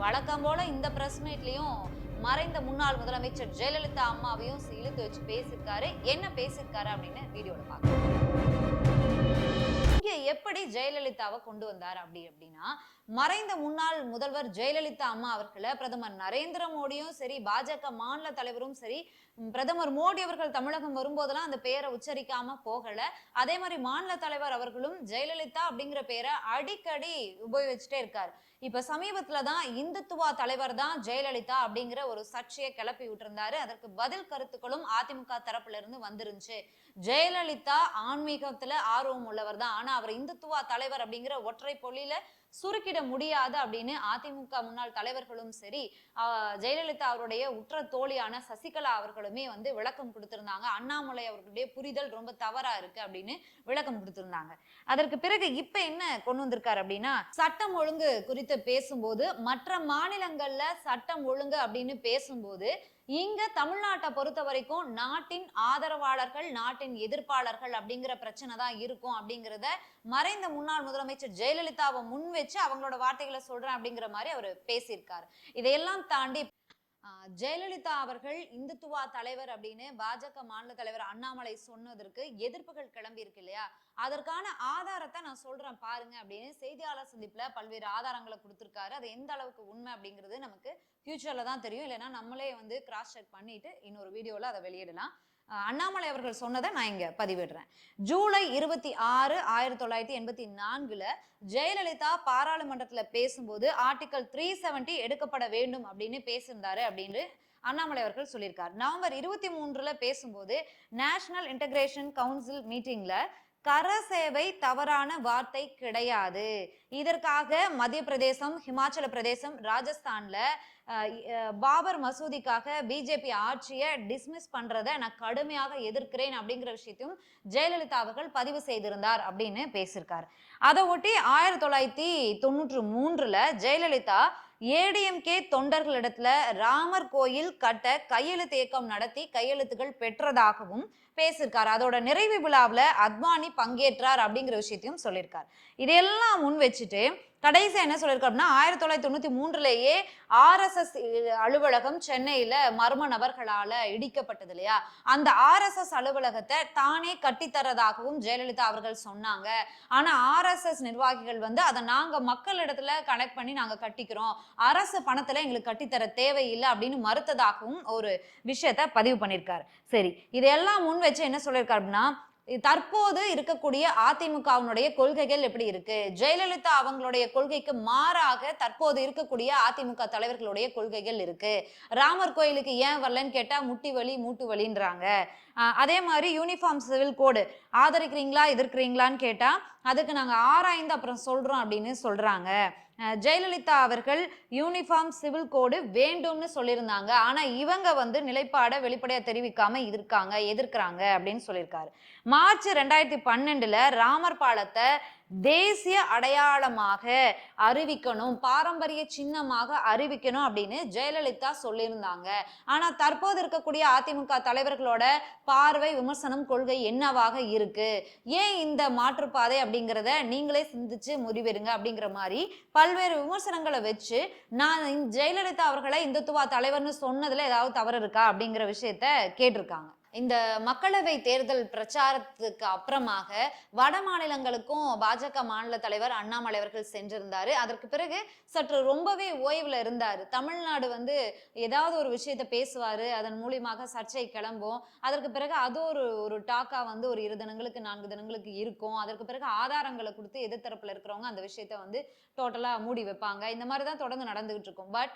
வழக்கம் போல இந்த பிரஸ் மீட்லயும் மறைந்த முன்னாள் முதலமைச்சர் ஜெயலலிதா அம்மாவையும் இழுத்து வச்சு பேசியிருக்காரு. என்ன பேசியிருக்காரு அப்படின்னு வீடியோல பார்க்கலாம். இங்க எப்படி ஜெயலலிதாவை கொண்டு வந்தார் அப்படின்னா மறைந்த முன்னாள் முதல்வர் ஜெயலலிதா அம்மா அவர்களை பிரதமர் நரேந்திர மோடியும் சரி, பாஜக மாநில தலைவரும் சரி, பிரதமர் மோடி அவர்கள் தமிழகம் வரும்போதெல்லாம் அந்த பெயரை உச்சரிக்காம போகல. அதே மாதிரி மாநில தலைவர் அவர்களும் ஜெயலலிதா அப்படிங்கிற பெயரை அடிக்கடி உபயோகிச்சுட்டே இருக்காரு. இப்ப சமீபத்துலதான் இந்துத்துவா தலைவர் தான் ஜெயலலிதா அப்படிங்கிற ஒரு சர்ச்சையை கிளப்பி விட்டுருந்தாரு. அதற்கு பதில் கருத்துக்களும் அதிமுக தரப்புல இருந்து வந்துருந்துச்சு. ஜெயலலிதா ஆன்மீகத்துல ஆர்வம் உள்ளவர் தான், ஆனா அவர் இந்துத்துவா தலைவர் அப்படிங்கிற ஒற்றை பொல்லில சுருக்கிட முடியாது அப்படின்னு அதிமுக முன்னாள் தலைவர்களும் சரி, ஜெயலலிதா அவருடைய உற்ற தோழியான சசிகலா அவர்களுமே விளக்கம் கொடுத்திருந்தாங்க. அண்ணாமலை அவர்களுடைய புரிதல் ரொம்ப தவறா இருக்கு அப்படின்னு விளக்கம் கொடுத்திருந்தாங்க. அதற்கு பிறகு இப்ப என்ன கொண்டு வந்திருக்காரு அப்படின்னா, சட்டம் ஒழுங்கு குறித்து பேசும்போது மற்ற மாநிலங்கள்ல சட்டம் ஒழுங்கு அப்படின்னு பேசும்போது இங்க தமிழ்நாட்டை பொறுத்த வரைக்கும் நாட்டின் ஆதரவாளர்கள், நாட்டின் எதிர்ப்பாளர்கள் அப்படிங்கிற பிரச்சனை தான் இருக்கும் அப்படிங்கிறத மறைந்த முன்னாள் முதலமைச்சர் ஜெயலலிதாவை முன் வச்சு அவங்களோட வார்த்தைகளை சொல்றேன் அப்படிங்கிற மாதிரி அவர் பேசியிருக்காரு. இதையெல்லாம் தாண்டி ஜெயலலிதா அவர்கள் இந்துத்துவா தலைவர் அப்படின்னு பாஜக மாநில தலைவர் அண்ணாமலை சொன்னதற்கு எதிர்ப்புகள் கிளம்பி இருக்கு இல்லையா, அதற்கான ஆதாரத்தை நான் சொல்றேன் பாருங்க அப்படின்னு செய்தியாளர் சந்திப்புல பல்வேறு ஆதாரங்களை கொடுத்திருக்காரு. அது எந்த அளவுக்கு உண்மை அப்படிங்கிறது நமக்கு ஃபியூச்சர்ல தான் தெரியும். இல்லைன்னா நம்மளே கிராஸ் செக் பண்ணிட்டு இன்னொரு வீடியோல அதை வெளியிடலாம். அண்ணாமலை அவர்கள் சொன்னதை நான் இங்க பதிவிடுறேன். ஜூலை 26, 1984 ஜெயலலிதா பாராளுமன்றத்துல பேசும்போது ஆர்டிகல் 370 எடுக்கப்பட வேண்டும் அப்படின்னு பேசியிருந்தாரு அப்படின்னு அண்ணாமலை அவர்கள் சொல்லியிருக்காரு. நவம்பர் 23 பேசும்போது நேஷனல் இன்டகிரேஷன் கவுன்சில் மீட்டிங்ல கரசேவை தவறான வார்த்தை கிடையாது, இதற்காக மத்திய பிரதேசம், ஹிமாச்சல பிரதேசம், ராஜஸ்தான்ல பாபர் மசூதிக்காக பிஜேபி ஆட்சியை டிஸ்மிஸ் பண்றதை நான் கடுமையாக எதிர்க்கிறேன் அப்படிங்கிற விஷயத்தையும் ஜெயலலிதா அவர்கள் பதிவு செய்திருந்தார் அப்படின்னு பேசியிருக்காரு. அதை ஒட்டி 1993 ஜெயலலிதா ஏடிஎம்கே தொண்டர்களிடத்துல ராமர் கோயில் கட்ட கையெழுத்து இயக்கம் நடத்தி கையெழுத்துகள் பெற்றதாகவும் பேசியிருக்காரு. அதோட நிறைவு விழாவில் அத்வானி பங்கேற்றார் அப்படிங்கிற விஷயத்தையும் சொல்லியிருக்காரு. இதையெல்லாம் முன் வச்சுட்டு கடைசியா என்ன சொல்லியிருக்காரு அப்படின்னா, 1993 RSS அலுவலகம் சென்னையில மர்ம நபர்களால இடிக்கப்பட்டது இல்லையா, அந்த RSS அலுவலகத்தை தானே கட்டித்தரதாகவும் ஜெயலலிதா அவர்கள் சொன்னாங்க. ஆனா RSS நிர்வாகிகள் அதை நாங்க மக்களிடத்துல கனெக்ட் பண்ணி நாங்க கட்டிக்கிறோம், அரசு பணத்துல எங்களுக்கு கட்டித்தர தேவையில்லை அப்படின்னு மறுத்ததாகவும் ஒரு விஷயத்த பதிவு பண்ணியிருக்காரு. சரி, இதையெல்லாம் முன் வச்சு என்ன சொல்லியிருக்காரு அப்படின்னா, தற்போது இருக்கக்கூடிய அதிமுகவினுடைய கொள்கைகள் எப்படி இருக்கு, ஜெயலலிதா அவங்களுடைய கொள்கைக்கு மாறாக தற்போது இருக்கக்கூடிய அதிமுக தலைவர்களுடைய கொள்கைகள் இருக்கு. ராமர் கோயிலுக்கு ஏன் வரலன்னு கேட்டா முட்டி வலி மூட்டு வலின்றாங்க. அதே மாதிரி யூனிஃபார்ம் சிவில் கோடு ஆதரிக்கிறீங்களா எதிர்க்கிறீங்களான்னு கேட்டா அதுக்கு நாங்க ஆராய்ந்து அப்புறம் சொல்றோம் அப்படின்னு சொல்றாங்க. ஜெயலலிதா அவர்கள் யூனிஃபார்ம் சிவில் கோடு வேண்டும்னு சொல்லியிருந்தாங்க, ஆனா இவங்க நிலைப்பாட வெளிப்படையா தெரிவிக்காம எதிர்க்கிறாங்க அப்படின்னு சொல்லியிருக்காரு. மார்ச் 2012 ராமர் பாலத்தை தேசிய அடையாளமாக அறிவிக்கணும், பாரம்பரிய சின்னமாக அறிவிக்கணும் அப்படின்னு ஜெயலலிதா சொல்லியிருந்தாங்க. ஆனா தற்போது இருக்கக்கூடிய அதிமுக தலைவர்களோட பார்வை, விமர்சனம், கொள்கை என்னவாக இருக்கு, ஏன் இந்த மாற்றுப்பாதை அப்படிங்கிறத நீங்களே சிந்திச்சு முடிவெடுங்க அப்படிங்கிற மாதிரி பல்வேறு விமர்சனங்களை வச்சு நான் ஜெயலலிதா அவர்களை இந்துத்துவா தலைவர்னு சொன்னதுல ஏதாவது தவறு இருக்கா அப்படிங்கிற விஷயத்த கேட்டிருக்காங்க. இந்த மக்களவை தேர்தல் பிரச்சாரத்துக்கு அப்புறமாக வட மாநிலங்களுக்கும் பாஜக மாநில தலைவர் அண்ணாமலை அவர்கள் சென்றிருந்தாரு. அதற்கு பிறகு சற்று ரொம்பவே ஓய்வுல இருந்தாரு. தமிழ்நாடு ஏதாவது ஒரு விஷயத்த பேசுவாரு, அதன் மூலியமாக சர்ச்சை கிளம்பும். அதற்கு பிறகு அது ஒரு டாக்கா ஒரு 2 தினங்களுக்கு 4 தினங்களுக்கு இருக்கும். அதற்கு பிறகு ஆதாரங்களை கொடுத்து எதிர்த்தரப்புல இருக்கிறவங்க அந்த விஷயத்த டோட்டலா மூடி வைப்பாங்க. இந்த மாதிரிதான் தொடர்ந்து நடந்துகிட்டு இருக்கும். பட்